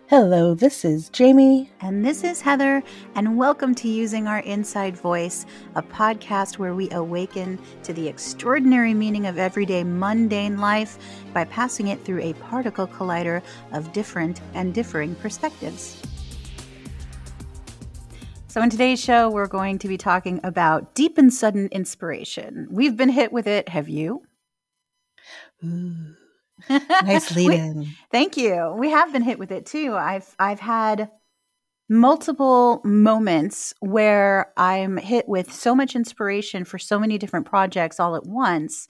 Hello, this is Jamie. And this is Heather, and welcome to Using Our Inside Voice, a podcast where we awaken to the extraordinary meaning of everyday mundane life by passing it through a particle collider of different and differing perspectives. So in today's show, we're going to be talking about deep and sudden inspiration. We've been hit with it. Have you? Ooh, nice lead in. Thank you. We have been hit with it too. I've had multiple moments where I'm hit with so much inspiration for so many different projects all at once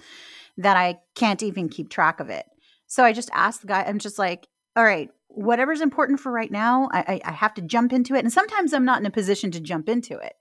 that I can't even keep track of it. So I just asked the guy, I'm just like, all right, whatever's important for right now, I have to jump into it. And sometimes I'm not in a position to jump into it.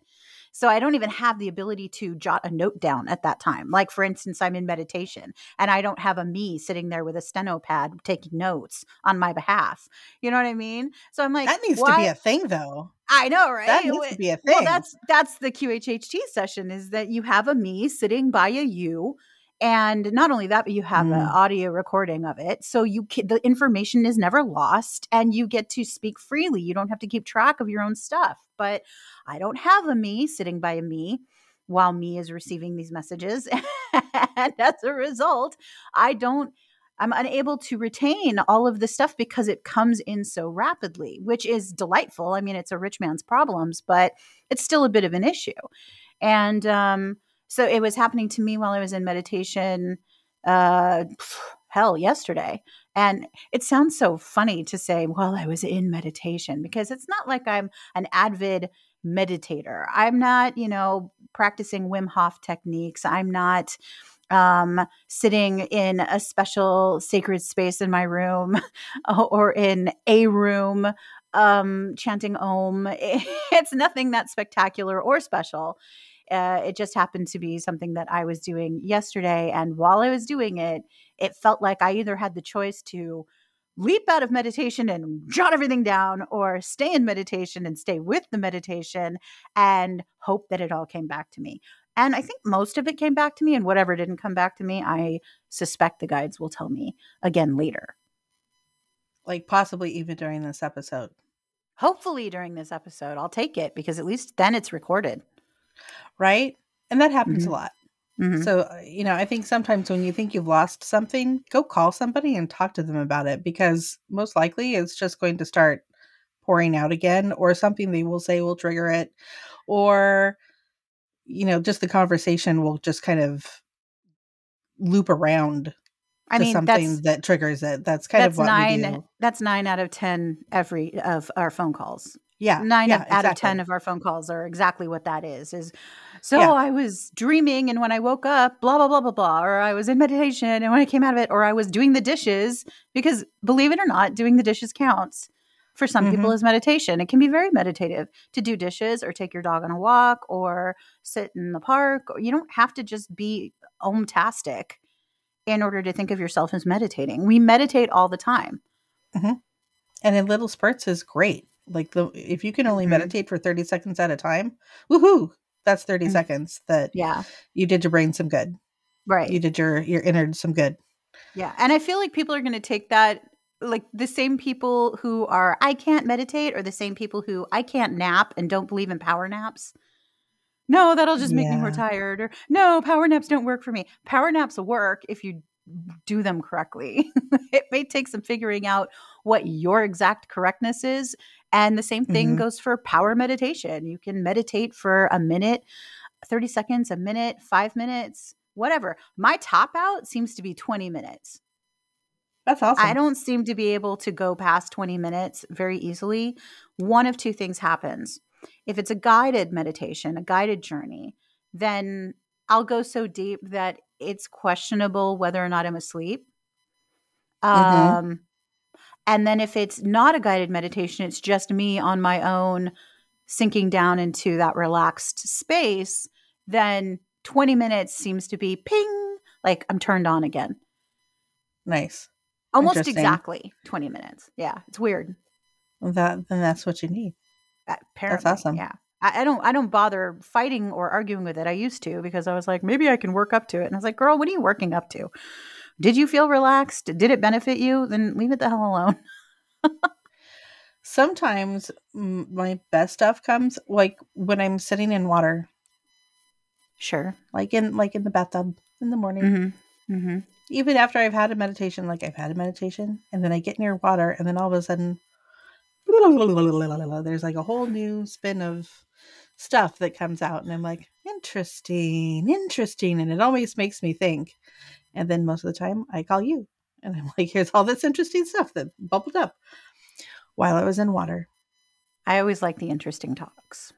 So I don't even have the ability to jot a note down at that time. Like, for instance, I'm in meditation and I don't have a me sitting there with a steno pad taking notes on my behalf. You know what I mean? So I'm like, that needs to be a thing, though. I know, right? That needs to be a thing. Well, that's the QHHT session, is that you have a me sitting by a you. And not only that, but you have an audio recording of it. So the information is never lost and you get to speak freely. You don't have to keep track of your own stuff. But I don't have a me sitting by a me while me is receiving these messages. And as a result, I'm unable to retain all of the stuff because it comes in so rapidly, which is delightful. I mean, it's a rich man's problems, but it's still a bit of an issue. And so it was happening to me while I was in meditation, yesterday. And it sounds so funny to say, while I was in meditation, because it's not like I'm an avid meditator. I'm not, practicing Wim Hof techniques. I'm not sitting in a special sacred space in my room or in a room chanting Om. It's nothing that spectacular or special. It just happened to be something that I was doing yesterday. And while I was doing it, it felt like I either had the choice to leap out of meditation and jot everything down, or stay in meditation and stay with the meditation and hope that it all came back to me. And I think most of it came back to me, and whatever didn't come back to me, I suspect the guides will tell me again later. Like possibly even during this episode. Hopefully during this episode. I'll take it, because at least then it's recorded. Right? And that happens a lot. Mm-hmm. So, I think sometimes when you think you've lost something, go call somebody and talk to them about it, because most likely it's just going to start pouring out again, or something they will say will trigger it, or, just the conversation will just kind of loop around to something that triggers it. That's kind of what we do. That's 9 out of 10 of our phone calls. Yeah. 9 out of 10 of our phone calls are exactly what that is. I was dreaming, and when I woke up, blah, blah, blah, blah, blah, or I was in meditation, and when I came out of it, or I was doing the dishes, because believe it or not, doing the dishes counts. For some people as meditation. It can be very meditative to do dishes or take your dog on a walk or sit in the park. You don't have to just be om-tastic in order to think of yourself as meditating. We meditate all the time. Mm-hmm. And in little spurts is great. Like if you can only meditate for 30 seconds at a time, woohoo, that's 30 seconds that you did your brain some good. Right. You did your innards some good. Yeah. And I feel like people are going to take that, like the same people who are, I can't meditate, or the same people who I can't nap and don't believe in power naps. No, that'll just make me more tired. Or no, power naps don't work for me. Power naps work if you do them correctly. It may take some figuring out what your exact correctness is. And the same thing goes for power meditation. You can meditate for a minute, 30 seconds, a minute, 5 minutes, whatever. My top out seems to be 20 minutes. That's awesome. I don't seem to be able to go past 20 minutes very easily. One of two things happens. If it's a guided meditation, a guided journey, then I'll go so deep that it's questionable whether or not I'm asleep. And then if it's not a guided meditation, it's just me on my own sinking down into that relaxed space, then 20 minutes seems to be ping, like I'm turned on again. Nice. Almost exactly 20 minutes. Yeah, it's weird. Then that's what you need. Apparently, that's awesome. Yeah, I don't bother fighting or arguing with it. I used to, because I was like, maybe I can work up to it. And I was like, girl, what are you working up to? Did you feel relaxed? Did it benefit you? Then leave it the hell alone. sometimes my best stuff comes like when I'm sitting in water. Sure. Like in the bathtub in the morning. Even after I've had a meditation, and then I get near water, and then all of a sudden, there's like a whole new spin of stuff that comes out, and I'm like, interesting, and it always makes me think. And then most of the time, I call you, and I'm like, here's all this interesting stuff that bubbled up while I was in water. I always like the interesting talks.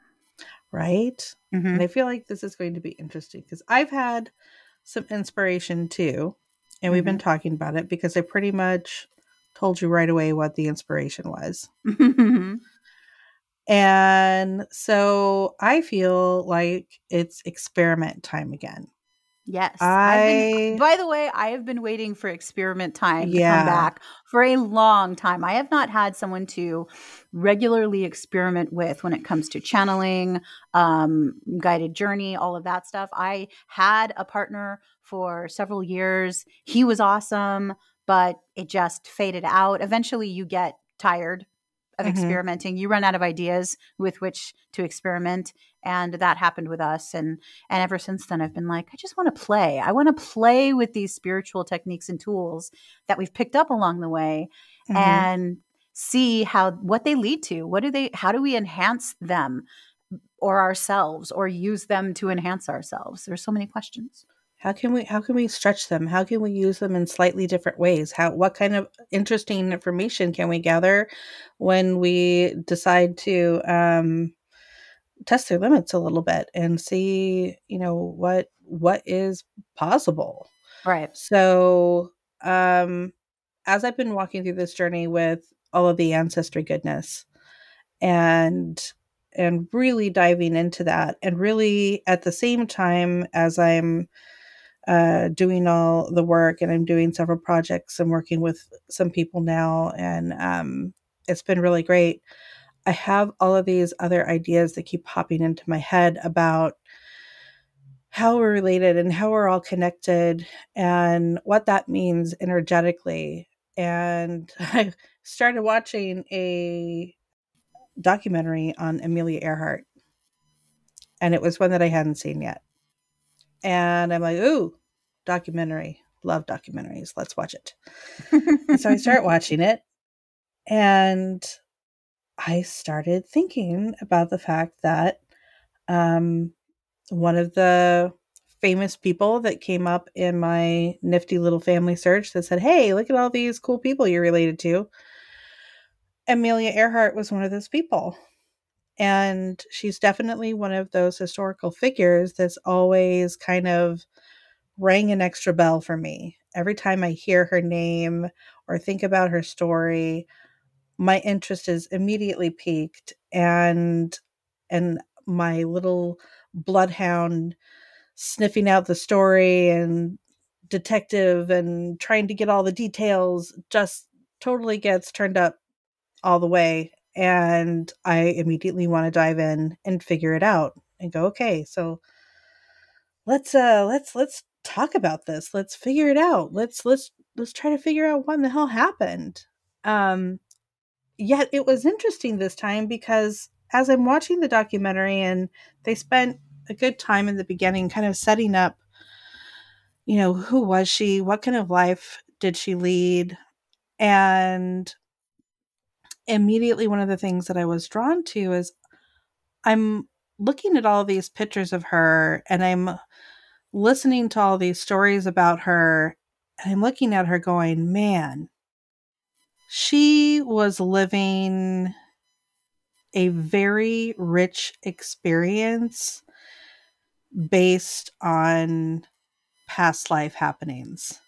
Right? And I feel like this is going to be interesting because I've had some inspiration too. And we've been talking about it because I pretty much told you right away what the inspiration was. And so I feel like it's experiment time again. Yes. By the way, I have been waiting for experiment time to come back for a long time. I have not had someone to regularly experiment with when it comes to channeling, guided journey, all of that stuff. I had a partner for several years. He was awesome, but it just faded out. Eventually you get tired of experimenting. You run out of ideas with which to experiment. And that happened with us. And ever since then, I've been like, I just want to play. I want to play with these spiritual techniques and tools that we've picked up along the way and see what they lead to. How do we enhance them or ourselves or use them to enhance ourselves? There's so many questions. How can we stretch them? How can we use them in slightly different ways? What kind of interesting information can we gather when we decide to test their limits a little bit and see, what is possible? Right. So, as I've been walking through this journey with all of the ancestry goodness and really diving into that, and really at the same time as I'm doing all the work, and I'm doing several projects and working with some people now, and it's been really great. I have all of these other ideas that keep popping into my head about how we're related and how we're all connected and what that means energetically. And I started watching a documentary on Amelia Earhart, and it was one that I hadn't seen yet. And I'm like, ooh, documentary. Love documentaries. Let's watch it. And so I start watching it, and I started thinking about the fact that one of the famous people that came up in my nifty little family search that said, hey, look at all these cool people you're related to. Amelia Earhart was one of those people. And she's definitely one of those historical figures that's always kind of rang an extra bell for me. Every time I hear her name or think about her story, my interest is immediately piqued, and my little bloodhound sniffing out the story and detective and trying to get all the details just totally gets turned up all the way. And I immediately want to dive in and figure it out and go, okay, so let's talk about this. Let's figure it out. Let's try to figure out what in the hell happened. Yet it was interesting this time because as I'm watching the documentary, and they spent a good time in the beginning kind of setting up, who was she? What kind of life did she lead? And immediately one of the things that I was drawn to is I'm looking at all these pictures of her, and I'm listening to all these stories about her, and I'm looking at her going, man, she was living a very rich experience based on past life happenings.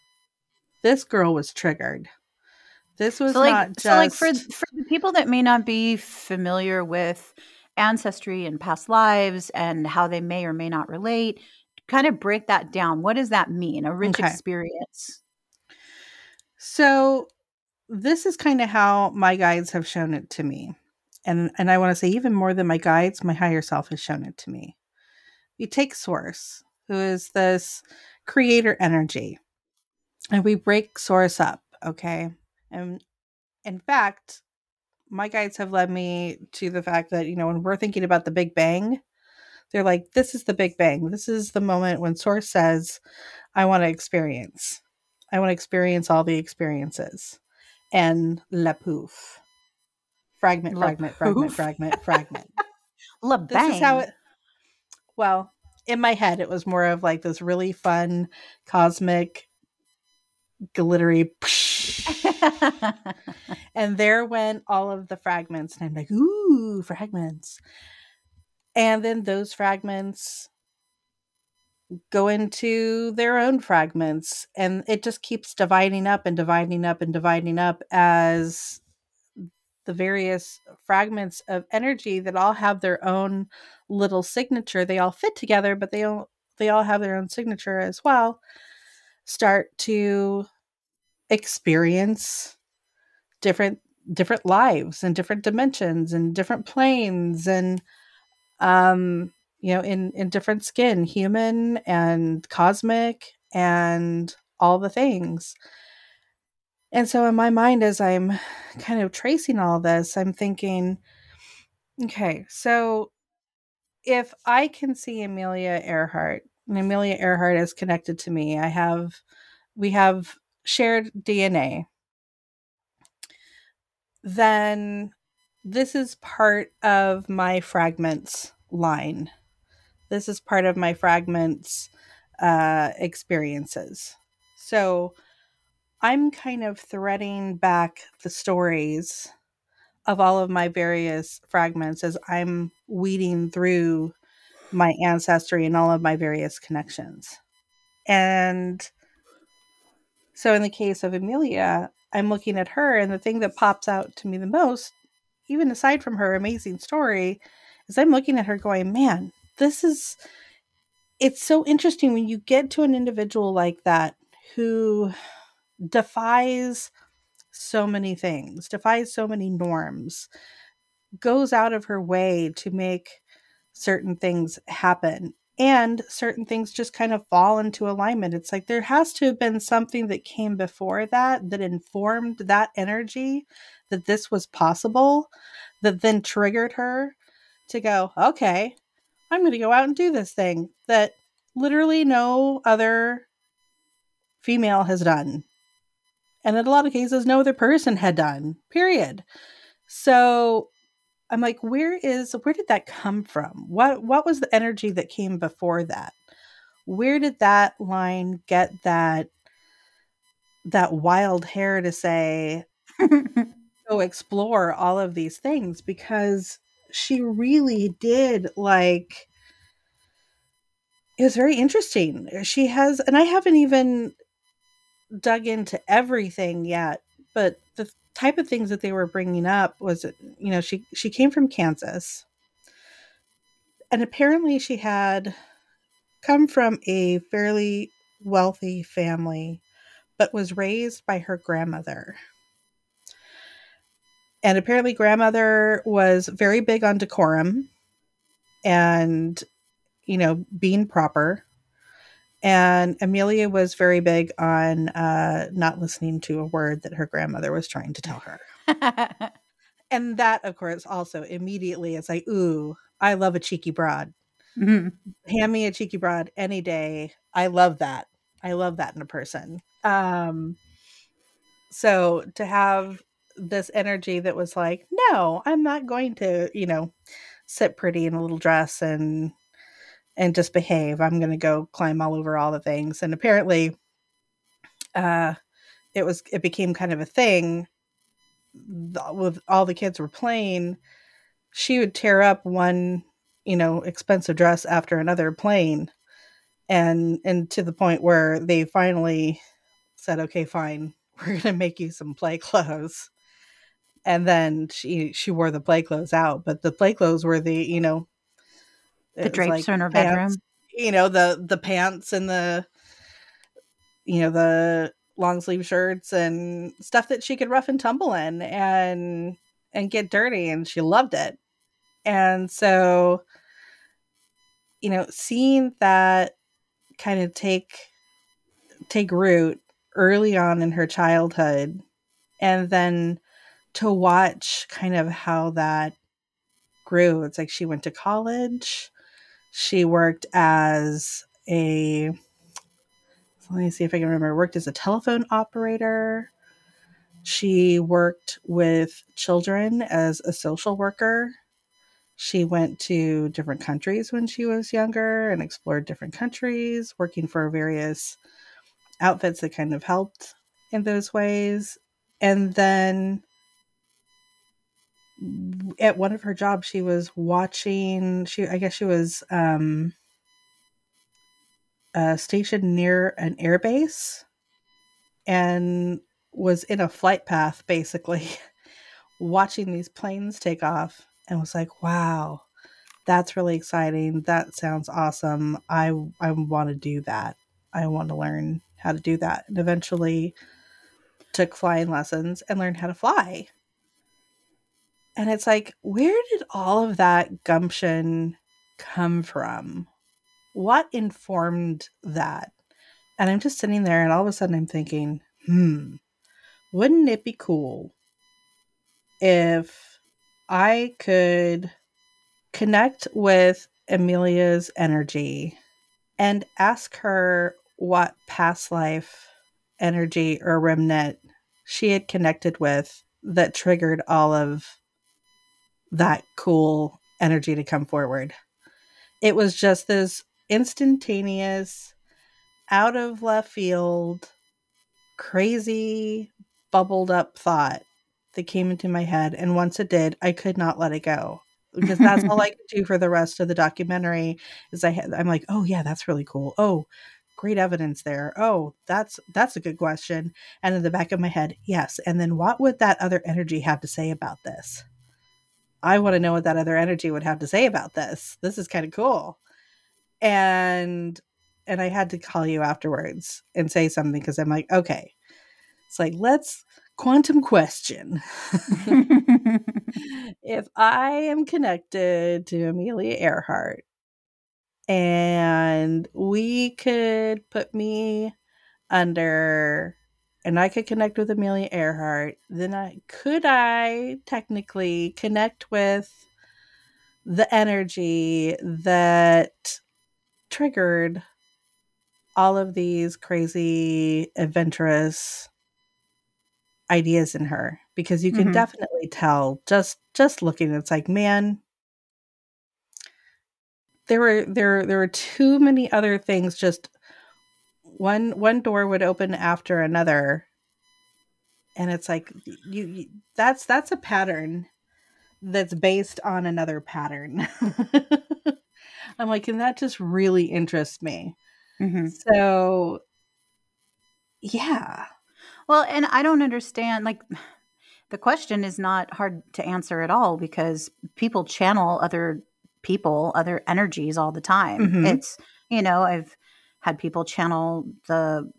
This girl was triggered. This was not just... for the people that may not be familiar with ancestry and past lives and how they may or may not relate, kind of break that down. What does that mean? A rich experience. So this is kind of how my guides have shown it to me. And I want to say even more than my guides, my higher self has shown it to me. We take Source, who is this creator energy, and we break Source up, okay? And in fact, my guides have led me to the fact that, when we're thinking about the Big Bang, they're like, this is the Big Bang. This is the moment when Source says, I want to experience. I want to experience all the experiences. And la poof. Fragment, La fragment, fragment, poof. fragment, fragment. La This is how bang. it, well, in my head, it was more of like this really fun, cosmic, glittery, and there went all of the fragments. And I'm like, ooh, fragments. And then those fragments go into their own fragments. And it just keeps dividing up and dividing up and dividing up as the various fragments of energy that all have their own little signature. They all fit together, but they all have their own signature as well. Start to experience different lives and different dimensions and different planes, and in different skin, human and cosmic and all the things. And so in my mind, as I'm kind of tracing all this, I'm thinking, okay, so if I can see Amelia Earhart, and Amelia Earhart is connected to me, we have shared DNA, then this is part of my fragments line. This is part of my fragments experiences. So I'm kind of threading back the stories of all of my various fragments as I'm weeding through my ancestry and all of my various connections. And so in the case of Amelia, I'm looking at her, and the thing that pops out to me the most, even aside from her amazing story, is I'm looking at her going, man, it's so interesting when you get to an individual like that who defies so many things, defies so many norms, goes out of her way to make certain things happen, and certain things just kind of fall into alignment. It's like there has to have been something that came before that informed that energy, that this was possible, that then triggered her to go, okay, I'm going to go out and do this thing that literally no other female has done. And in a lot of cases, no other person had done, period. So I'm like, where did that come from? What was the energy that came before that? Where did that line get that wild hair to say, go explore all of these things? Because she really did, like, it was very interesting. She has, and I haven't even dug into everything yet, but the type of things that they were bringing up was, she came from Kansas, and apparently she had come from a fairly wealthy family, but was raised by her grandmother. And apparently grandmother was very big on decorum and, being proper. And Amelia was very big on not listening to a word that her grandmother was trying to tell her. And that, of course, also immediately is like, ooh, I love a cheeky broad. Mm-hmm. Hand me a cheeky broad any day. I love that. I love that in a person. So to have this energy that was like, no, I'm not going to, sit pretty in a little dress and just behave. I'm going to go climb all over all the things. And apparently, it became kind of a thing with all the kids were playing. She would tear up one, expensive dress after another playing. And to the point where they finally said, okay, fine, we're going to make you some play clothes. And then she wore the play clothes out, but the play clothes were the drapes in her pants, bedroom. The pants and the long sleeve shirts and stuff that she could rough and tumble in and get dirty, and she loved it. And so, seeing that kind of take root early on in her childhood, and then to watch kind of how that grew. It's like she went to college. She worked as a, let me see if I can remember, worked as a telephone operator. She worked with children as a social worker. She went to different countries when she was younger and explored different countries, working for various outfits that kind of helped in those ways. And then at one of her jobs, she was watching, I guess she was stationed near an airbase and was in a flight path, basically, watching these planes take off, and was like, wow, that's really exciting. That sounds awesome. I want to do that. I want to learn how to do that. And eventually took flying lessons and learned how to fly. And it's like, where did all of that gumption come from? What informed that? And I'm just sitting there, and all of a sudden I'm thinking, wouldn't it be cool if I could connect with Amelia's energy and ask her what past life energy or remnant she had connected with that triggered all of that cool energy to come forward. It was just this instantaneous, out of left field, crazy, bubbled up thought that came into my head. And once it did, I could not let it go, because that's all I could do for the rest of the documentary. Is I'm like, oh yeah, that's really cool. Oh, great evidence there. Oh, that's a good question. And in the back of my head, yes. And then what would that other energy have to say about this? I want to know what that other energy would have to say about this. This is kind of cool. And I had to call you afterwards and say something, because I'm like, okay, it's like, let's quantum question. If I am connected to Amelia Earhart and we could put me under, and I could connect with Amelia Earhart, then could I technically connect with the energy that triggered all of these crazy, adventurous ideas in her? Because you can definitely tell just looking. It's like, man, there were too many other things. Just one door would open after another, and it's like, that's a pattern that's based on another pattern. I'm like, and that just really interests me. So, yeah. Well, and I don't understand, like, the question is not hard to answer at all, because people channel other people, other energies all the time. It's, I've had people channel the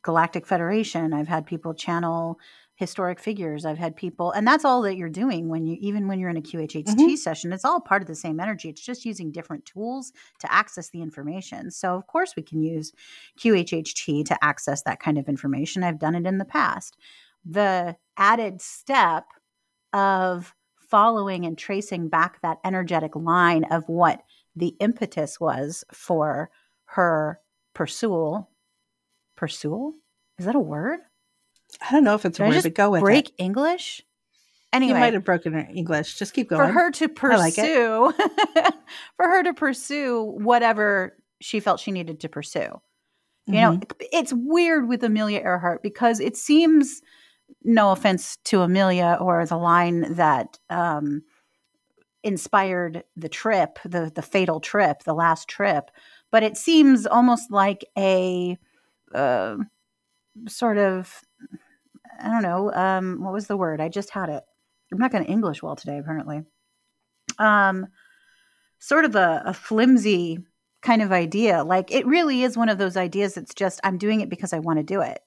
Galactic Federation. I've had people channel historic figures. I've had people, and that's all that you're doing even when you're in a QHHT session. It's all part of the same energy. It's just using different tools to access the information. So of course we can use QHHT to access that kind of information. I've done it in the past. The added step of following and tracing back that energetic line of what the impetus was for her pursual. Is that a word? I don't know if it's a word, but go with it. Break English? Anyway, you might have broken her English. Just keep going. For her to pursue, for her to pursue whatever she felt she needed to pursue. It's weird with Amelia Earhart, because it seems, no offense to Amelia or the line that inspired the trip, the fatal trip, the last trip, but it seems almost like a sort of, I don't know, what was the word? I just had it. I'm not going to English well today, apparently. Sort of a flimsy kind of idea. Like, it really is one of those ideas that's just, I'm doing it because I want to do it,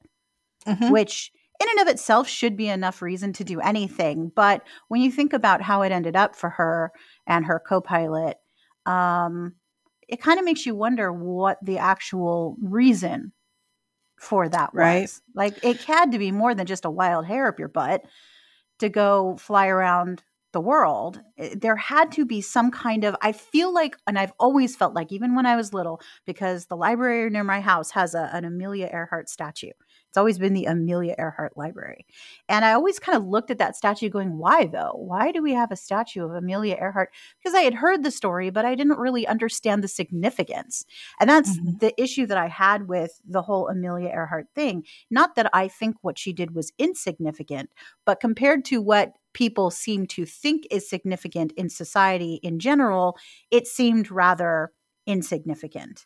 which in and of itself should be enough reason to do anything. But when you think about how it ended up for her and her co-pilot, it kind of makes you wonder what the actual reason for that was. Like, it had to be more than just a wild hair up your butt. to go fly around the world. There had to be some kind of, I feel like, and I've always felt like, even when I was little, because the library near my house has an Amelia Earhart statue. It's always been the Amelia Earhart Library. And I always kind of looked at that statue going, why though? Why do we have a statue of Amelia Earhart? Because I had heard the story, but I didn't really understand the significance. And that's the issue that I had with the whole Amelia Earhart thing. Not that I think what she did was insignificant, but compared to what people seem to think is significant in society in general, it seemed rather insignificant,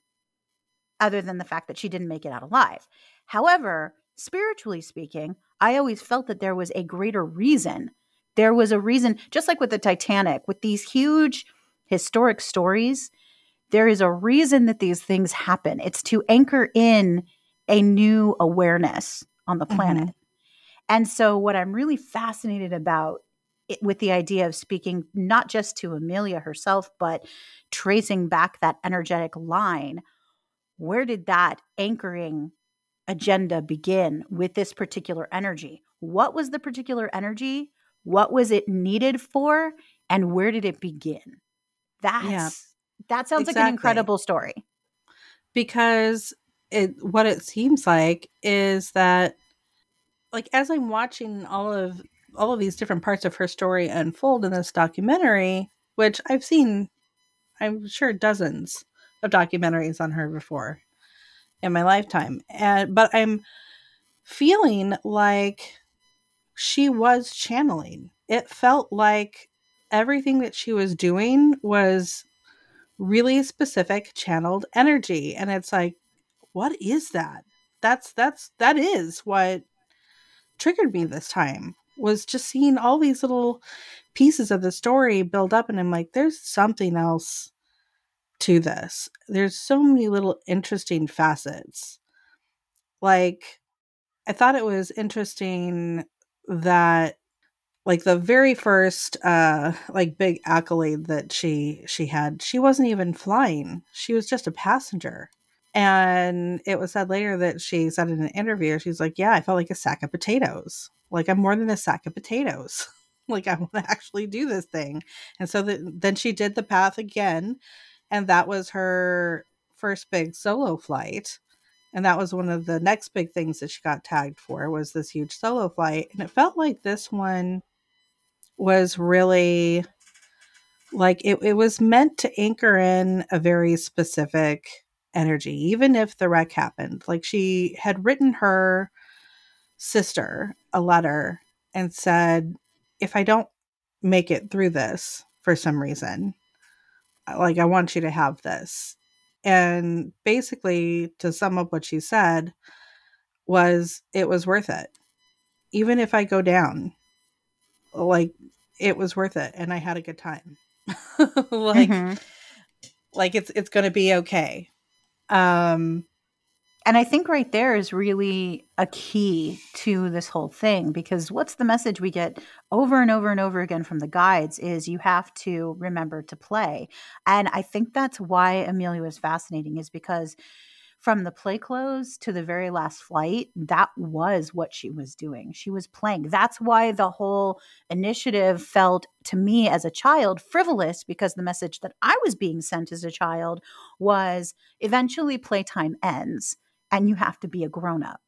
other than the fact that she didn't make it out alive. However, spiritually speaking, I always felt that there was a greater reason. There was a reason, just like with the Titanic, with these huge historic stories, there is a reason that these things happen. It's to anchor in a new awareness on the planet. And so what I'm really fascinated about with the idea of speaking not just to Amelia herself, but tracing back that energetic line, where did that anchoring agenda begin with this particular energy? What was the particular energy? What was it needed for? And where did it begin? That sounds like an incredible story. Because what it seems like is that, like, as I'm watching all of these different parts of her story unfold in this documentary, which I've seen, I'm sure, dozens of documentaries on her before in my lifetime, but I'm feeling like she was channeling. It felt like everything that she was doing was really specific channeled energy, and it's like, what is that? That is what triggered me this time, was just seeing all these little pieces of the story build up, and I'm like, there's something else to this. There's so many little interesting facets. Like, I thought it was interesting that, like, the very first like big accolade that she had, she wasn't even flying. She was just a passenger. And it was said later that she said in an interview, she's like, yeah, I felt like a sack of potatoes. Like, I'm more than a sack of potatoes. Like, I want to actually do this thing. And so then she did the path again. And that was her first big solo flight. And that was one of the next big things that she got tagged for, was this huge solo flight. And it felt like this one was really, like, it was meant to anchor in a very specific energy, even if the wreck happened. Like, she had written her sister a letter and said, if I don't make it through this for some reason, like, I want you to have this. And basically, to sum up what she said, was, it was worth it. Even if I go down, like, it was worth it. And I had a good time. Like it's going to be okay. And I think right there is really a key to this whole thing, because what's the message we get over and over and over again from the guides is you have to remember to play. And I think that's why Amelia was fascinating, is because from the play close to the very last flight, that was what she was doing. She was playing. That's why the whole initiative felt to me as a child frivolous, because the message that I was being sent as a child was eventually playtime ends and you have to be a grown up.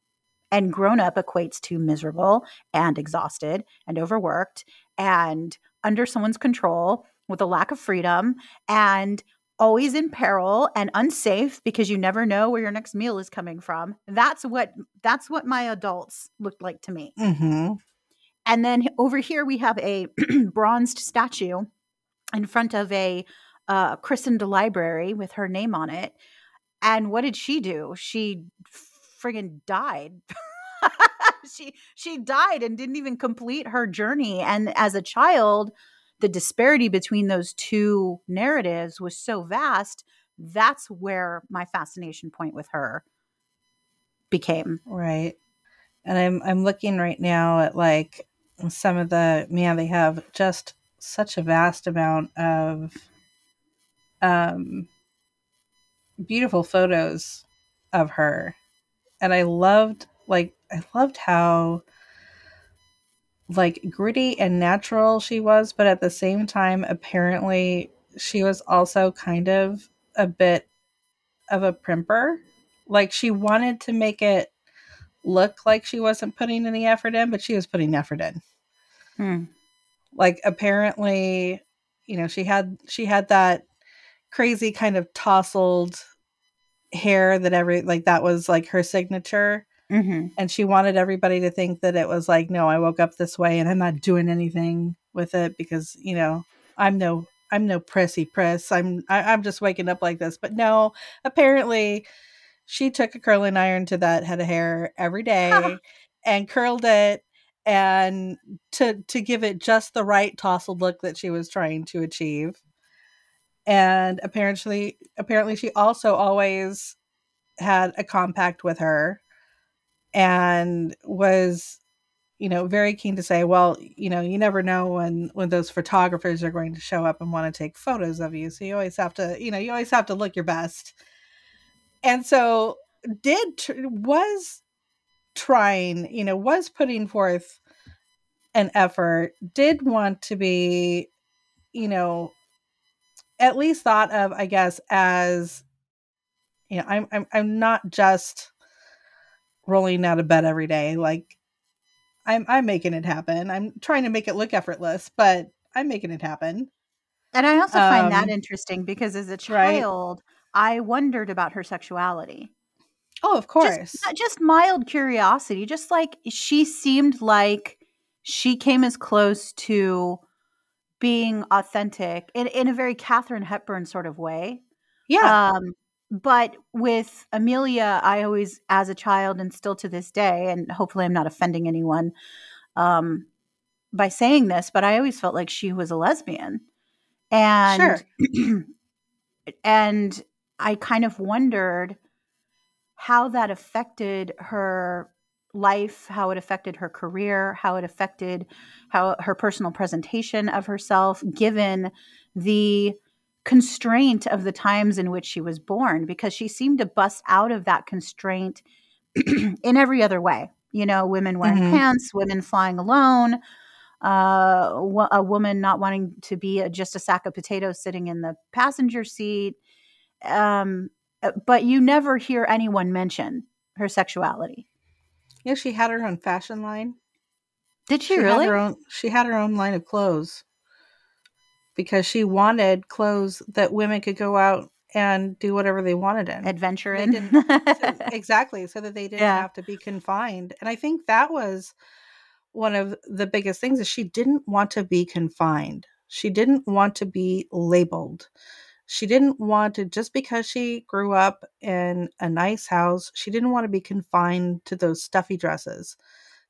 And grown up equates to miserable and exhausted and overworked and under someone's control with a lack of freedom and always in peril and unsafe because you never know where your next meal is coming from. That's what my adults looked like to me. Mm-hmm. And then over here we have a bronzed statue in front of a christened library with her name on it. And what did she do? She friggin' died. She died and didn't even complete her journey. And as a child, the disparity between those two narratives was so vast. That's where my fascination point with her became. Right. And I'm looking right now at, like, some of the, man, they have just such a vast amount of beautiful photos of her. And I loved how, like gritty and natural she was, but at the same time, apparently she was also kind of a bit of a primper. Like she wanted to make it look like she wasn't putting any effort in, but she was putting effort in. Like apparently, she had that crazy kind of tousled hair that was like her signature. And she wanted everybody to think that it was like, no, I woke up this way and I'm not doing anything with it because, I'm no prissy priss. I'm just waking up like this. But no, apparently she took a curling iron to that head of hair every day and curled it and to give it just the right tousled look that she was trying to achieve. And apparently she also always had a compact with her and was very keen to say, well, you never know when those photographers are going to show up and want to take photos of you, so you always have to look your best. And so was trying, was putting forth an effort, did want to be, at least thought of, I guess, as I'm not just rolling out of bed every day. Like I'm making it happen. I'm trying to make it look effortless, but I'm making it happen. And I also find that interesting because as a Right? child, I wondered about her sexuality. Oh, of course. Just mild curiosity, just like she seemed like she came as close to being authentic in a very Katharine Hepburn sort of way. Yeah. But with Amelia, I always, as a child and still to this day, and hopefully I'm not offending anyone by saying this, but I always felt like she was a lesbian. And Sure. and I kind of wondered how that affected her life, how it affected her career, how it affected how her personal presentation of herself, given the constraint of the times in which she was born, because she seemed to bust out of that constraint in every other way. Women wearing pants, women flying alone, a woman not wanting to be just a sack of potatoes sitting in the passenger seat. But you never hear anyone mention her sexuality. Yeah, she had her own fashion line. Did she really? She had her own line of clothes because she wanted clothes that women could go out and do whatever they wanted in. Adventure They in. didn't exactly, so that they didn't have to be confined. And I think that was one of the biggest things, is she didn't want to be confined. She didn't want to be labeled. She didn't want to, just because she grew up in a nice house, she didn't want to be confined to those stuffy dresses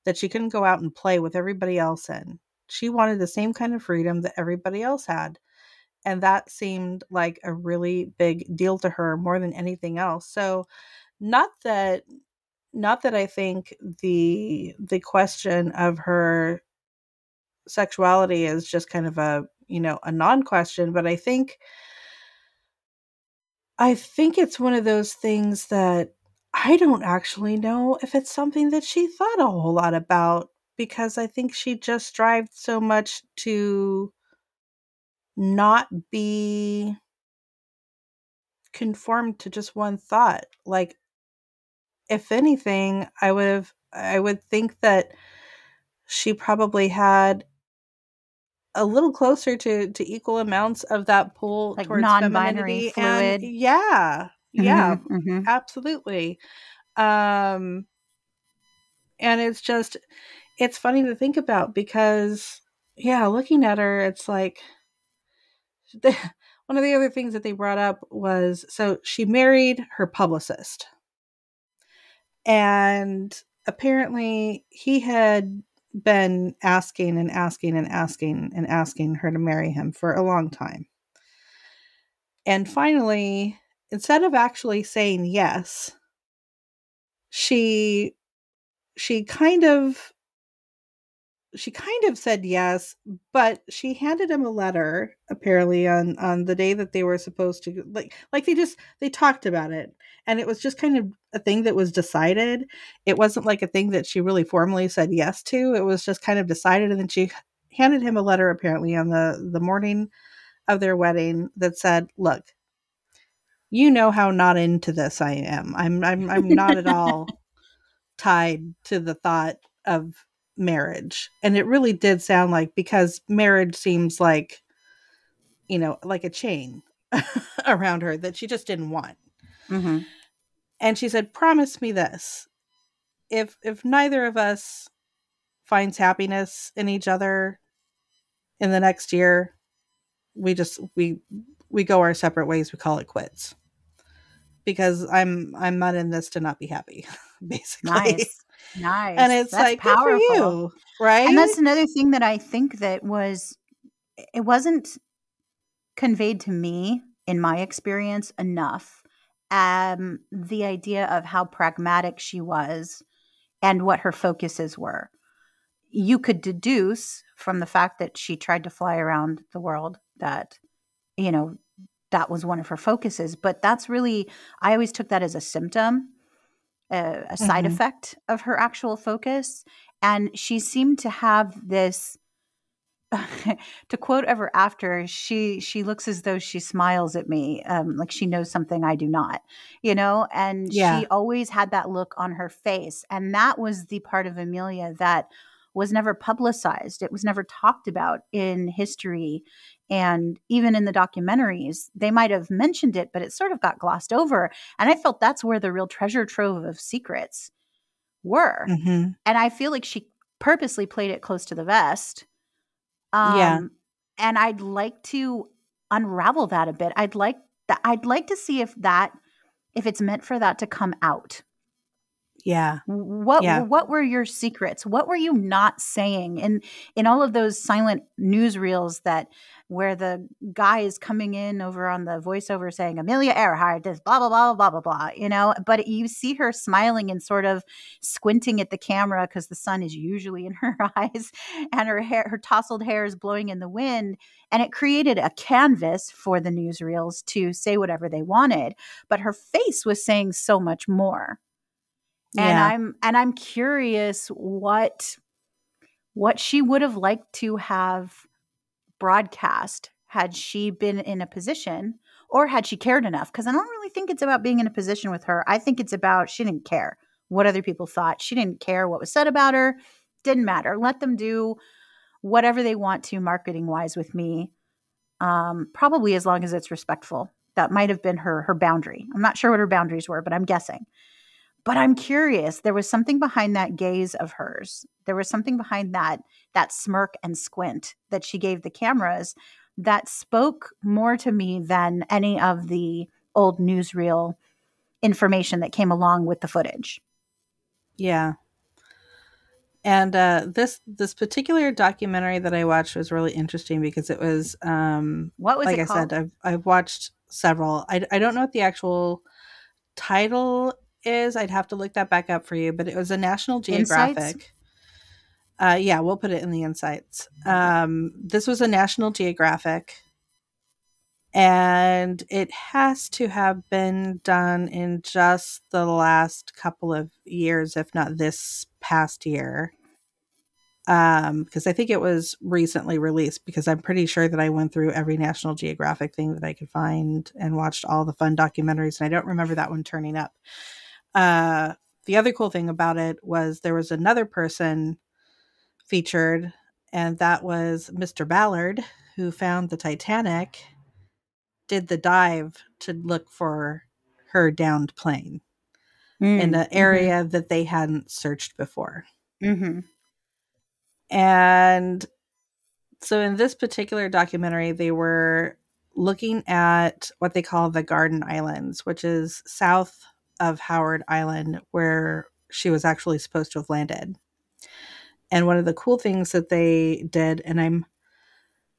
that she couldn't go out and play with everybody else in. She wanted the same kind of freedom that everybody else had. And that seemed like a really big deal to her more than anything else. So not that I think the question of her sexuality is just kind of a non-question, but I think it's one of those things that I don't actually know if it's something that she thought a whole lot about, because I think she just strived so much to not be conformed to just one thought. Like, if anything, I would think that she probably had a little closer to equal amounts of that pull Like towards non-binary femininity. And fluid. absolutely. And it's funny to think about, because looking at her, it's like one of the other things that they brought up was, so she married her publicist, and apparently he had been asking and asking and asking and asking her to marry him for a long time. And finally, instead of actually saying yes, she kind of she kind of said yes, but she handed him a letter apparently on the day that they were supposed to, like they talked about it, and it was just kind of a thing that was decided. It wasn't like a thing that she really formally said yes to. It was just kind of decided, and then she handed him a letter apparently on the morning of their wedding that said, "Look, you know how not into this I am. I'm not at all tied to the thought of marriage." And it really did sound like, because marriage seems like, like a chain around her that she just didn't want. Mm-hmm. And she said, "Promise me this. If neither of us finds happiness in each other in the next year, we go our separate ways. We call it quits. Because I'm not in this to not be happy," basically. Nice. And Nice. it's That's like, good for powerful. you, And right? that's another thing that I think that it wasn't conveyed to me in my experience enough. The idea of how pragmatic she was and what her focuses were. You could deduce from the fact that she tried to fly around the world that, you know, that was one of her focuses. But that's really, I always took that as a symptom, a side Mm-hmm. effect of her actual focus. And she seemed to have this, to quote ever after, she looks as though she smiles at me, like she knows something I do not, and Yeah. she always had that look on her face. And that was the part of Amelia that was never publicized. It was never talked about in history. And even in the documentaries, they might have mentioned it, but it sort of got glossed over. And I felt that's where the real treasure trove of secrets were. Mm-hmm. And I feel like she purposely played it close to the vest. Yeah. Um, and I'd like to unravel that a bit. I'd like to see if it's meant for that to come out. Yeah. What Yeah. what were your secrets? What were you not saying in all of those silent newsreels that where the guy is coming in over on the voiceover saying Amelia Earhart does blah blah blah blah blah blah, but you see her smiling and sort of squinting at the camera because the sun is usually in her eyes, and her tousled hair is blowing in the wind, and it created a canvas for the newsreels to say whatever they wanted, but her face was saying so much more. And Yeah. I'm curious what she would have liked to have broadcast had she been in a position, or had she cared enough. Because I don't really think it's about being in a position with her. I think it's about she didn't care what other people thought. She didn't care what was said about her. Didn't matter. Let them do whatever they want to marketing wise with me. Probably as long as it's respectful. That might have been her boundary. I'm not sure what her boundaries were, but I'm guessing. But I'm curious. There was something behind that gaze of hers. There was something behind that smirk and squint that she gave the cameras that spoke more to me than any of the old newsreel information that came along with the footage. Yeah. And this particular documentary that I watched was really interesting because it was What was like it I called? said, I've watched several. I don't know what the actual title is. I'd have to look that back up for you, but it was a National Insights? Geographic. Yeah, we'll put it in the insights. Okay. This was a National Geographic, and it has to have been done in just the last couple of years, if not this past year. Because I think it was recently released, because I'm pretty sure that I went through every National Geographic thing that I could find and watched all the fun documentaries, and I don't remember that one turning up. The other cool thing about it was there was another person featured, and that was Mr. Ballard, who found the Titanic, did the dive to look for her downed plane in Mm, an mm-hmm, area that they hadn't searched before. mm-hmm. And so in this particular documentary, they were looking at what they call the Garden Islands, which is south of Howard Island, where she was actually supposed to have landed. And one of the cool things that they did, and I'm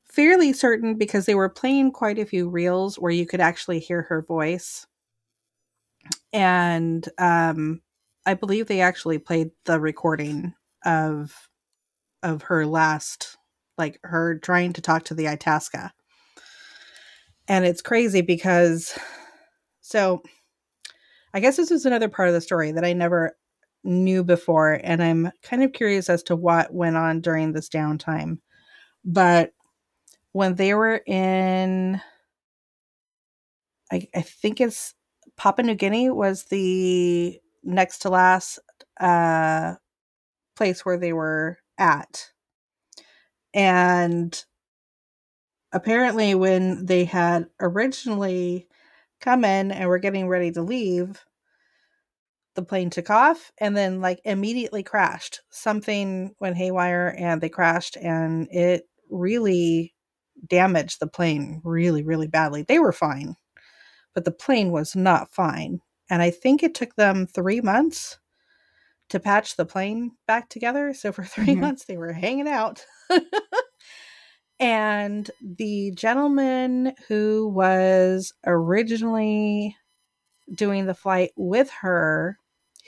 fairly certain because they were playing quite a few reels where you could actually hear her voice. And I believe they actually played the recording of of her last, like her trying to talk to the Itasca. And it's crazy because, so I guess this is another part of the story that I never knew before. And I'm kind of curious as to what went on during this downtime. But when they were in, I think it's Papua New Guinea was the next to last place where they were at. And apparently when they had originally come in and were getting ready to leave, the plane took off and then like immediately crashed. Something went haywire and they crashed, and it really damaged the plane really, really badly. They were fine, but the plane was not fine. And I think it took them 3 months to patch the plane back together. So for 3 months they were hanging out. And the gentleman who was originally doing the flight with her,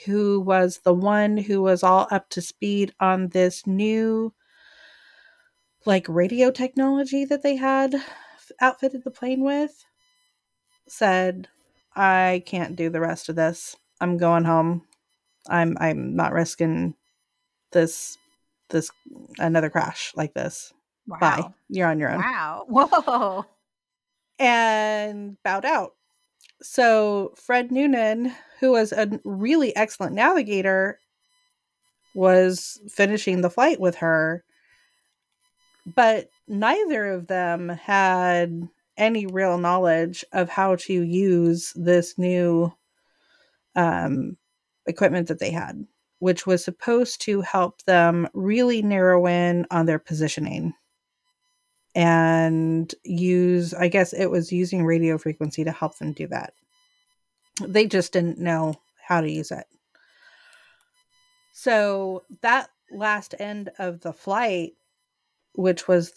who was the one who was all up to speed on this new like radio technology that they had outfitted the plane with, said, I can't do the rest of this. I'm going home. I'm not risking this another crash like this. Wow. Bye. You're on your own. Wow. Whoa. And bowed out. So Fred Noonan, who was a really excellent navigator, was finishing the flight with her, but neither of them had any real knowledge of how to use this new equipment that they had, which was supposed to help them really narrow in on their positioning and use, I guess it was using radio frequency to help them do that. They just didn't know how to use it. So that last end of the flight, which was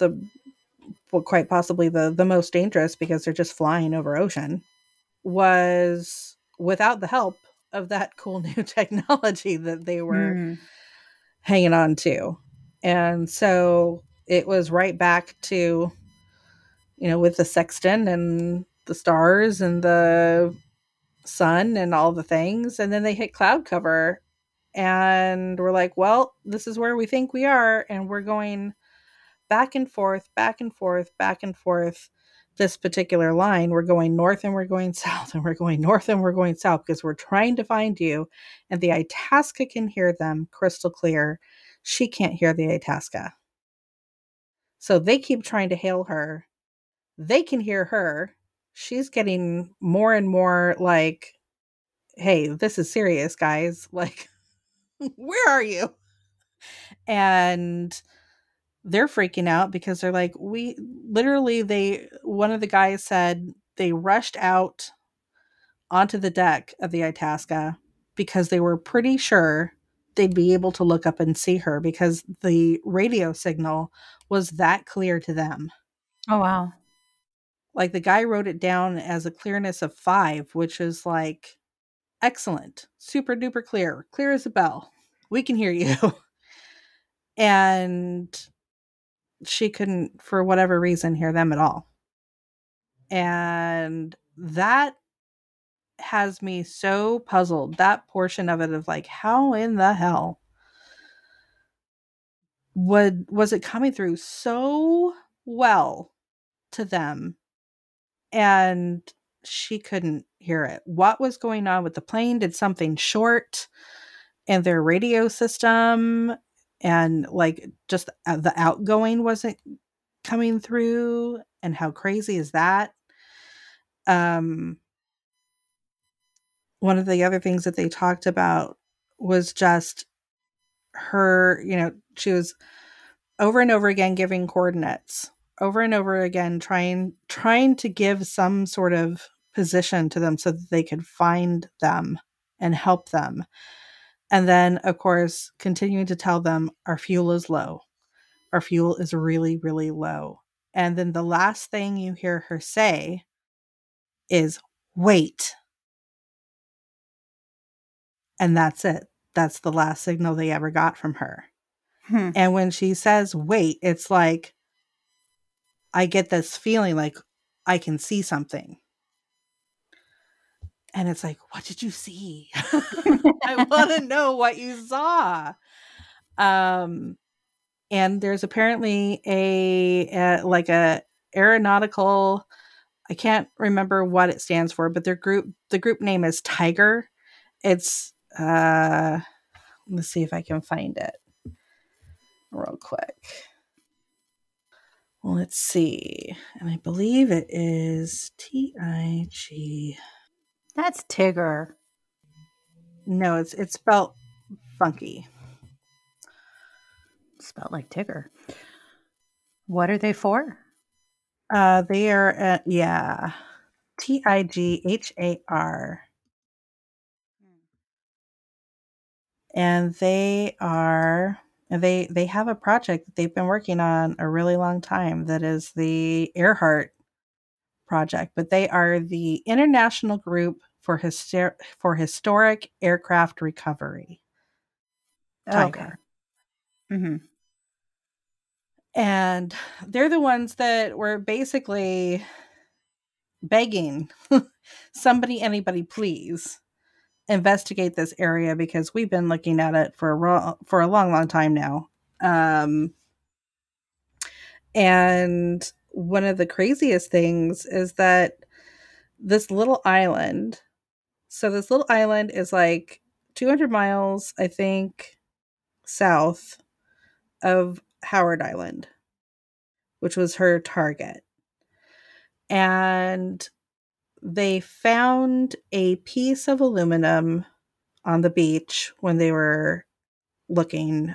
quite possibly the most dangerous because they're just flying over ocean, was without the help of that cool new technology that they were hanging on to. And so it was right back to, with the sextant and the stars and the sun and all the things. And then they hit cloud cover and we're like, well, this is where we think we are. And we're going back and forth, back and forth, back and forth. This particular line, we're going north and we're going south, and we're going north and we're going south because we're trying to find you. And the Itasca can hear them crystal clear. She can't hear the Itasca. So they keep trying to hail her. They can hear her. She's getting more and more like, hey, this is serious, guys. Like, where are you? And they're freaking out because they're like, one of the guys said they rushed out onto the deck of the Itasca because they were pretty sure they'd be able to look up and see her because the radio signal was that clear to them. Oh, wow. Like the guy wrote it down as a clearness of 5, which is like excellent, super duper clear as a bell. We can hear you. And she couldn't, for whatever reason, hear them at all. And that has me so puzzled, that portion of it, of like, how in the hell was it coming through so well to them and she couldn't hear it? What was going on with the plane? Did something short in their radio system? And like just the outgoing wasn't coming through? And how crazy is that? One of the other things that they talked about was just her, she was over and over again giving coordinates, over and over again trying to give some sort of position to them so that they could find them and help them. And then, of course, continuing to tell them our fuel is low. Our fuel is really, really low. And then the last thing you hear her say is, wait. And that's it. That's the last signal they ever got from her. And when she says, wait, it's like, I get this feeling like I can see something. And it's like, what did you see? I want to know what you saw. And there's apparently a like a aeronautical, I can't remember what it stands for, but the group name is Tiger. It's let's see if I can find it real quick. Let's see. And I believe it is TIG. That's Tigger. No, it's spelled funky. Spelled like Tigger. What are they for? They are TIGHAR. And they have a project that they've been working on a really long time that is the Earhart project, but they are the International Group for Historic Aircraft Recovery. Tiger. Okay. Mm-hmm. And they're the ones that were basically begging anybody, please investigate this area because we've been looking at it for a long time now. And one of the craziest things is that this little island, is like 200 miles, I think, south of Howland Island, which was her target. And they found a piece of aluminum on the beach when they were looking,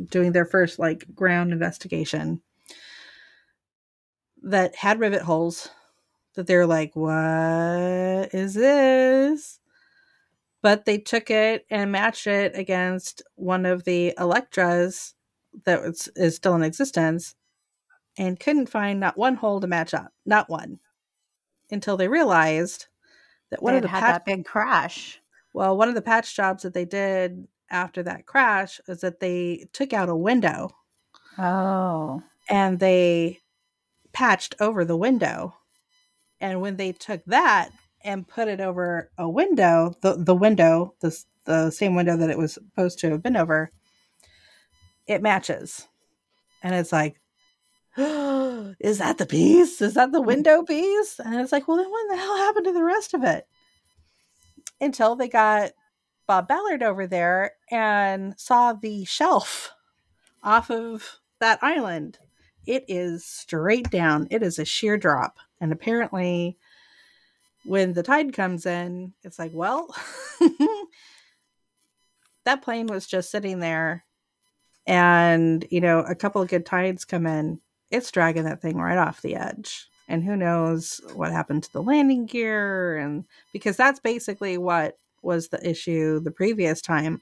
doing their first like ground investigation, that had rivet holes that they're like, what is this? But they took it and matched it against one of the Electras that is still in existence and couldn't find not one hole to match up, not one, until they realized that one of the that big crash. Well, one of the patch jobs that they did after that crash is that they took out a window. Oh. And they patched over the window. And when they took that and put it over a window, the window, the same window that it was supposed to have been over, it matches. And it's like, oh, is that the piece? Is that the window piece? And it's like, well, then what the hell happened to the rest of it? Until they got Bob Ballard over there and saw the shelf off of that island. It is straight down. It is a sheer drop. And apparently when the tide comes in, it's like, well, that plane was just sitting there and, a couple of good tides come in. It's dragging that thing right off the edge. And who knows what happened to the landing gear. And because that's basically what was the issue the previous time,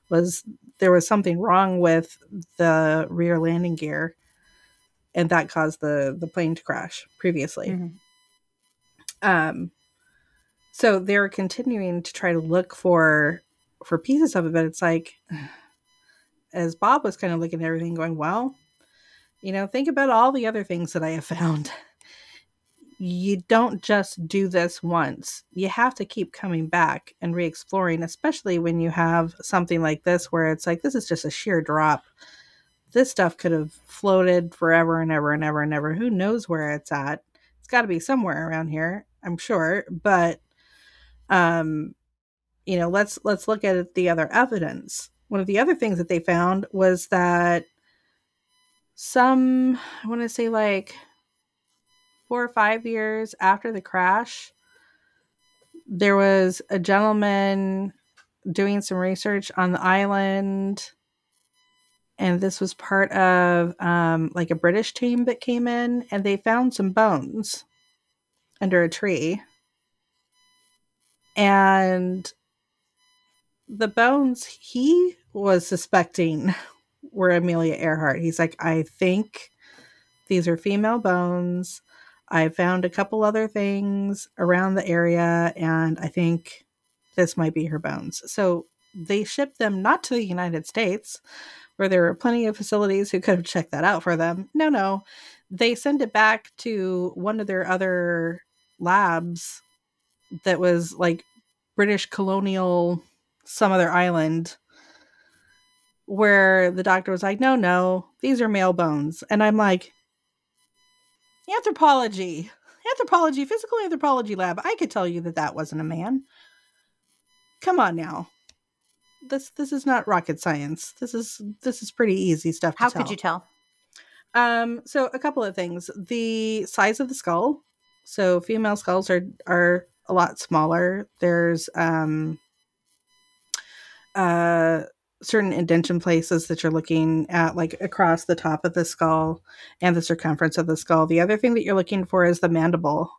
was there was something wrong with the rear landing gear. And that caused the plane to crash previously. Mm-hmm. So they're continuing to try to look for pieces of it, but it's like, as Bob was kind of looking at everything going, well, think about all the other things that I have found. You don't just do this once. You have to keep coming back and re-exploring, especially when you have something like this where it's like, this is just a sheer drop. This stuff could have floated forever and ever and ever and ever. Who knows where it's at? It's got to be somewhere around here, I'm sure. But, let's look at the other evidence. One of the other things that they found was that I want to say like 4 or 5 years after the crash, there was a gentleman doing some research on the island. And this was part of like a British team that came in, and they found some bones under a tree. And the bones he was suspecting were Amelia Earhart. He's like, I think these are female bones. I found a couple other things around the area, and I think this might be her bones. So they shipped them not to the United States, where there were plenty of facilities who could have checked that out for them. No. They send it back to one of their other labs that was like British colonial, some other island, where the doctor was like, no, these are male bones. And I'm like, anthropology, physical anthropology lab. I could tell you that wasn't a man. Come on now. This is not rocket science. This is pretty easy stuff to tell. How could you tell? So a couple of things. The size of the skull. So female skulls are a lot smaller. There's certain indentation places that you're looking at, like across the top of the skull and the circumference of the skull. The other thing that you're looking for is the mandible.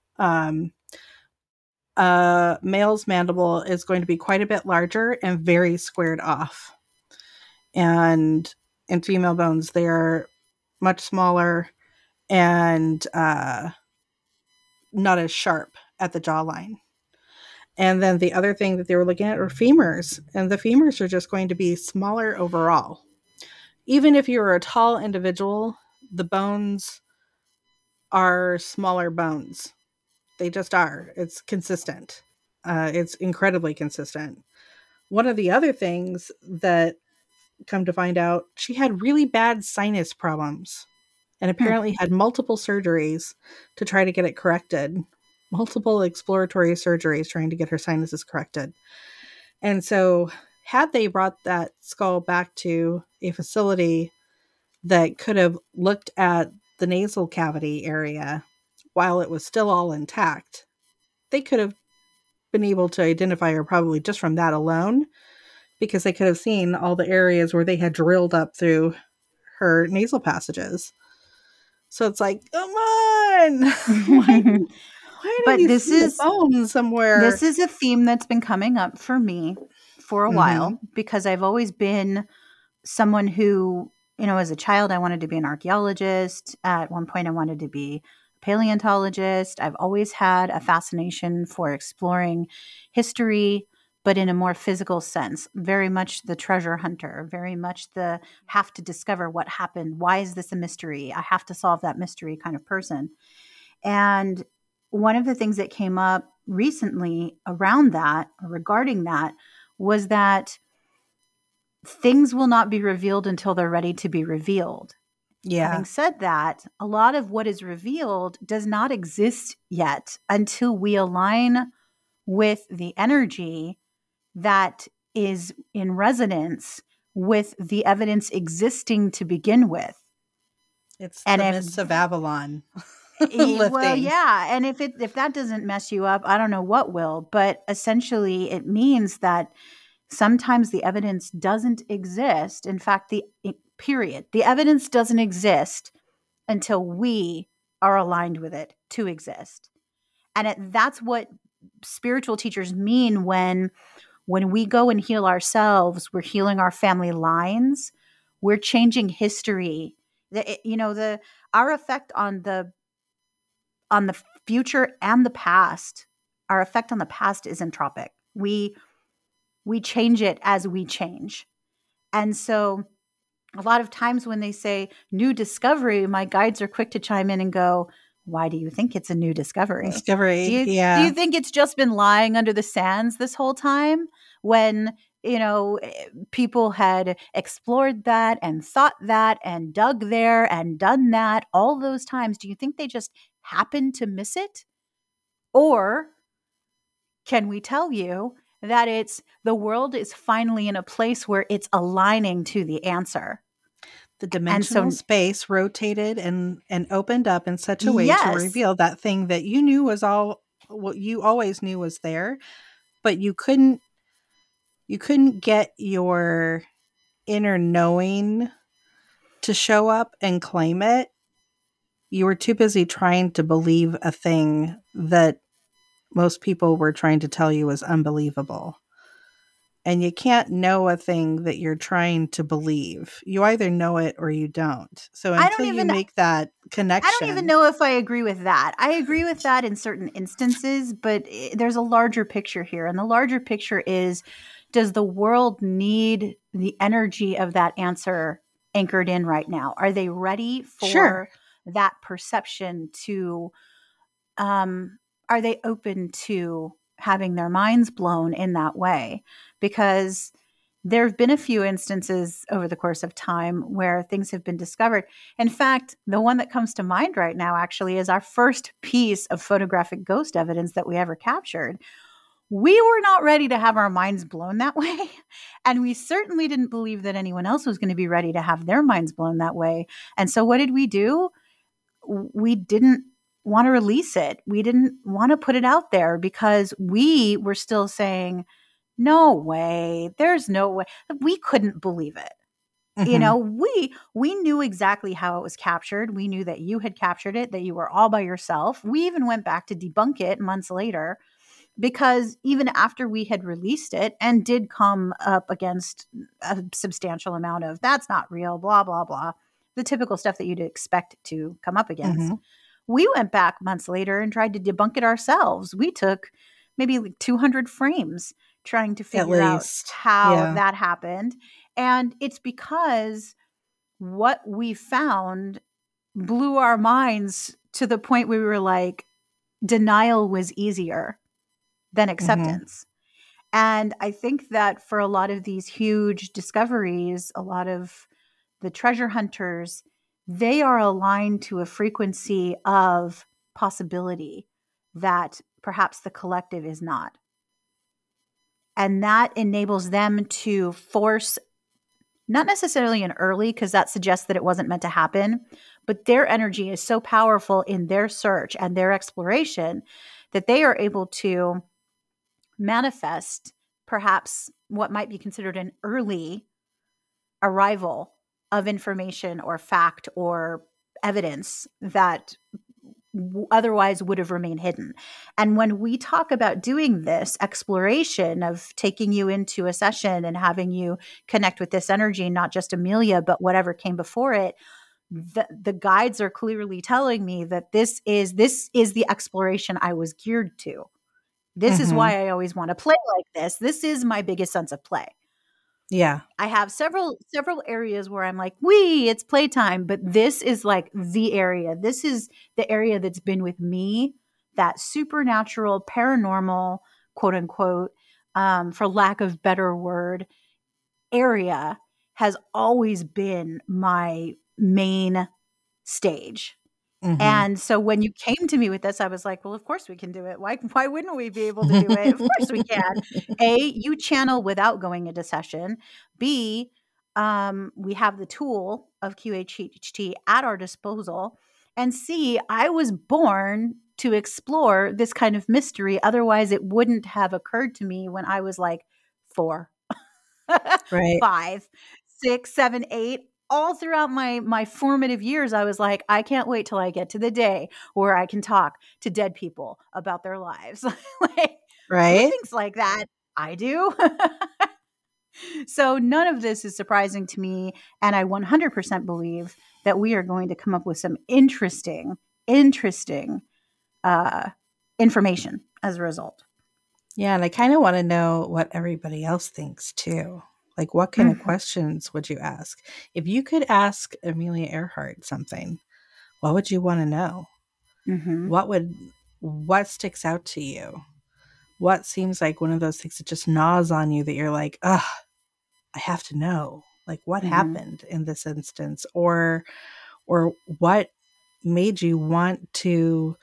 Male's mandible is going to be quite a bit larger and very squared off. And in female bones, they are much smaller and not as sharp at the jawline. And then the other thing that they were looking at were femurs. And the femurs are just going to be smaller overall. Even if you're a tall individual, the bones are smaller bones. They just are. It's consistent. It's incredibly consistent. One of the other things that come to find out, she had really bad sinus problems and apparently had multiple surgeries to try to get it corrected. Multiple exploratory surgeries trying to get her sinuses corrected. And so had they brought that skull back to a facility that could have looked at the nasal cavity area while it was still all intact, they could have been able to identify her probably just from that alone, because they could have seen all the areas where they had drilled up through her nasal passages. So it's like, come on! Why do you see the bone somewhere? This is a theme that's been coming up for me for a while, because I've always been someone who, as a child, I wanted to be an archaeologist. At one point, I wanted to be a paleontologist. I've always had a fascination for exploring history, but in a more physical sense, very much the treasure hunter, very much the have to discover what happened. Why is this a mystery? I have to solve that mystery kind of person. And one of the things that came up recently around that, or regarding that, was that things will not be revealed until they're ready to be revealed. Yeah. Having said that, a lot of what is revealed does not exist yet until we align with the energy that is in resonance with the evidence existing to begin with. It's the mists of Avalon. Well, yeah. And if that doesn't mess you up, I don't know what will. But essentially, it means that sometimes the evidence doesn't exist. In fact, the evidence doesn't exist until we are aligned with it to exist. And that's what spiritual teachers mean when we go and heal ourselves. We're healing our family lines. We're changing history. Our effect on the future and the past, our effect on the past is entropic. We change it as we change. And so a lot of times when they say new discovery, my guides are quick to chime in and go, why do you think it's a new discovery? Do you think it's just been lying under the sands this whole time when, people had explored that and thought that and dug there and done that all those times? Do you think they just happened to miss it? Or can we tell you that the world is finally in a place where it's aligning to the answer? The dimensional space rotated and opened up in such a way to reveal that thing that you knew was what you always knew was there, but you couldn't get your inner knowing to show up and claim it. You were too busy trying to believe a thing that most people were trying to tell you was unbelievable. And you can't know a thing that you're trying to believe. You either know it or you don't. So until you make that connection. I don't even know if I agree with that. I agree with that in certain instances, but there's a larger picture here. And the larger picture is, does the world need the energy of that answer anchored in right now? Are they ready Sure. for that perception to, are they open to having their minds blown in that way? Because there have been a few instances over the course of time where things have been discovered. In fact, the one that comes to mind right now actually is our first piece of photographic ghost evidence that we ever captured. We were not ready to have our minds blown that way. And we certainly didn't believe that anyone else was going to be ready to have their minds blown that way. And so what did we do? We didn't want to release it. We didn't want to put it out there because we were still saying, no way, there's no way. We couldn't believe it. You Mm-hmm. know, we knew exactly how it was captured. We knew that you had captured it, that you were all by yourself. We even went back to debunk it months later, because even after we had released it and did come up against a substantial amount of that's not real, blah, blah, blah, the typical stuff that you'd expect to come up against, Mm-hmm. we went back months later and tried to debunk it ourselves. We took maybe like 200 frames trying to At figure out least. how Yeah. that happened. And it's because what we found blew our minds to the point where we were like, denial was easier than Mm-hmm. acceptance. And I think that for a lot of these huge discoveries, a lot of the treasure hunters, they are aligned to a frequency of possibility that perhaps the collective is not. And that enables them to force, not necessarily an early, because that suggests that it wasn't meant to happen, but their energy is so powerful in their search and their exploration that they are able to manifest perhaps what might be considered an early arrival of information or fact or evidence that otherwise would have remained hidden. And when we talk about doing this exploration of taking you into a session and having you connect with this energy, not just Amelia, but whatever came before it, the guides are clearly telling me that this is the exploration I was geared to. This is Mm-hmm. why I always want to play like this. This is my biggest sense of play. Yeah. I have several areas where I'm like, "Wee, it's playtime," but this is like the area. This is the area that's been with me, that supernatural, paranormal, quote unquote, for lack of better word, area has always been my main stage. Mm-hmm. And so when you came to me with this, I was like, well, of course we can do it. Why wouldn't we be able to do it? Of course we can. A, you channel without going into session. B, we have the tool of QHHT at our disposal. And C, I was born to explore this kind of mystery. Otherwise, it wouldn't have occurred to me when I was like 4, Right. 5, 6, 7, 8. All throughout my formative years, I was like, I can't wait till I get to the day where I can talk to dead people about their lives. Like, who Right. thinks like that? I do. So none of this is surprising to me, and I 100% believe that we are going to come up with some interesting uh, information as a result. Yeah. And I kind of want to know what everybody else thinks too. Like, what kind of Mhm. questions would you ask? If you could ask Amelia Earhart something, what would you want to know? Mhm. What sticks out to you? What seems like one of those things that just gnaws on you that you're like, ugh, I have to know. Like, what Mhm. happened in this instance? Or what made you want to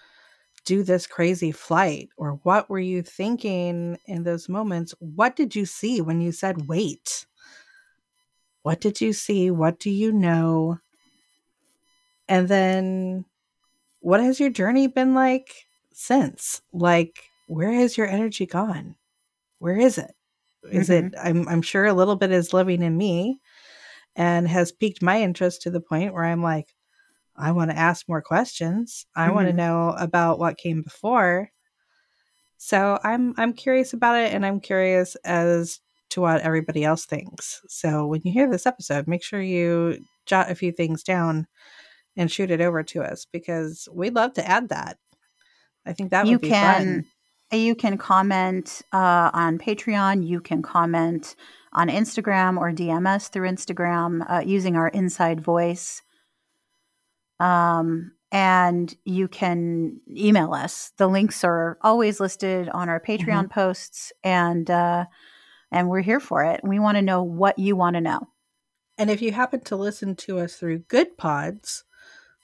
do this crazy flight? Or what were you thinking in those moments? What did you see when you said wait? What did you see? What do you know? And then what has your journey been like since? Like, where has your energy gone? Where is it? Is it, Mhm. I'm sure a little bit is living in me and has piqued my interest to the point where I'm like, I want to ask more questions. I want to Mhm. know about what came before. So I'm curious about it, and I'm curious as to what everybody else thinks. So when you hear this episode, make sure you jot a few things down and shoot it over to us, because we'd love to add that. I think that You would be can fun. comment on Patreon. You can comment on Instagram or DM us through Instagram using our inside voice. And you can email us. The links are always listed on our Patreon posts, and we're here for it. We want to know what you want to know. And if you happen to listen to us through Good Pods,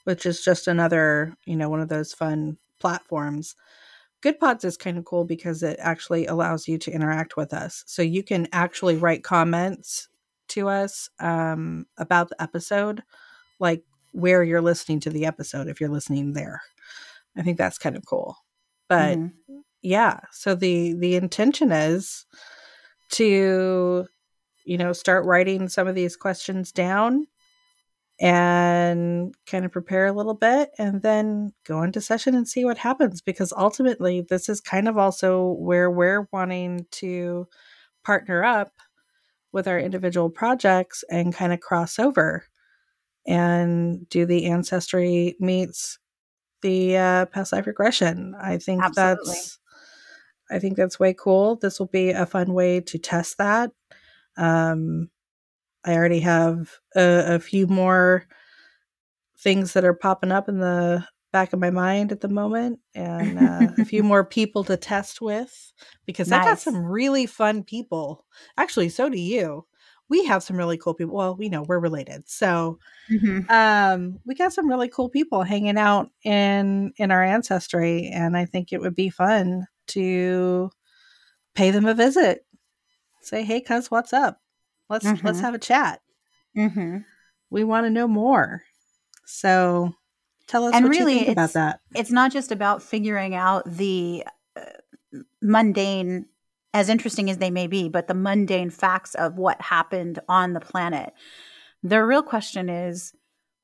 which is just another, one of those fun platforms, Good Pods is kind of cool because it actually allows you to interact with us. So you can actually write comments to us about the episode, like where you're listening to the episode, if you're listening there. I think that's kind of cool. But yeah, so the intention is to, start writing some of these questions down and kind of prepare a little bit and then go into session and see what happens, because ultimately this is kind of also where we're wanting to partner up with our individual projects and kind of cross over and do the ancestry meets the past life regression. I think that's way cool. This will be a fun way to test that. I already have a few more things that are popping up in the back of my mind at the moment, and a few more people to test with, because I got some really fun people. Actually, so do you. We have some really cool people. Well, we're related. So we got some really cool people hanging out in our ancestry, and I think it would be fun to pay them a visit. Say, hey, cuz, what's up? Let's have a chat. We want to know more. So tell us what you think about that. It's not just about figuring out the mundane, as interesting as they may be, but the mundane facts of what happened on the planet. The real question is,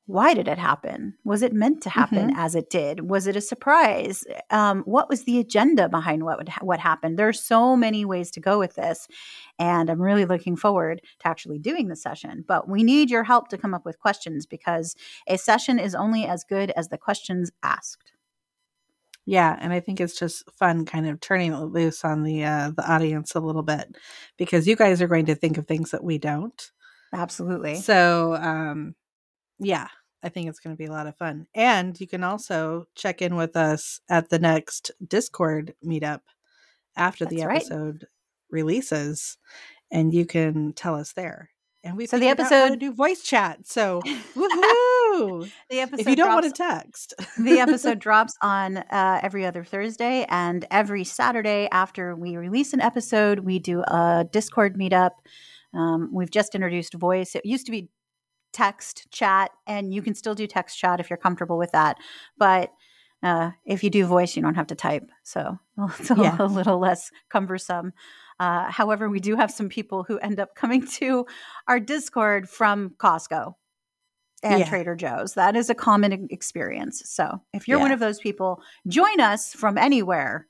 why did it happen? Was it meant to happen as it did? Was it a surprise? What was the agenda behind what happened? There are so many ways to go with this, and I'm really looking forward to actually doing the session. But we need your help to come up with questions, because a session is only as good as the questions asked. Yeah, and I think it's just fun kind of turning it loose on the audience a little bit, because you guys are going to think of things that we don't. Absolutely. So, yeah, I think it's going to be a lot of fun. And you can also check in with us at the next Discord meetup after the episode releases, and you can tell us there. And we figured out how to do voice chat. So, woohoo! If you don't want to text. The episode drops on every other Thursday, and every Saturday after we release an episode, we do a Discord meetup. We've just introduced voice. It used to be text chat, and you can still do text chat if you're comfortable with that. But if you do voice, you don't have to type. So it's a little less cumbersome. However, we do have some people who end up coming to our Discord from Costco and Trader Joe's. That is a common experience. So if you're one of those people, join us from anywhere.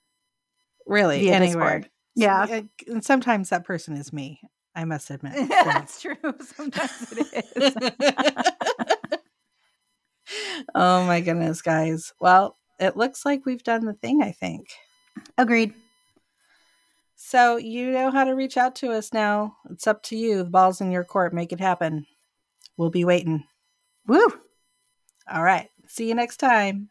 Really, anywhere. Discord. Yeah. And sometimes that person is me, I must admit. So. That's true. Sometimes it is. Oh my goodness, guys. Well, it looks like we've done the thing, I think. Agreed. So you know how to reach out to us now. It's up to you. The ball's in your court. Make it happen. We'll be waiting. Woo! All right. See you next time.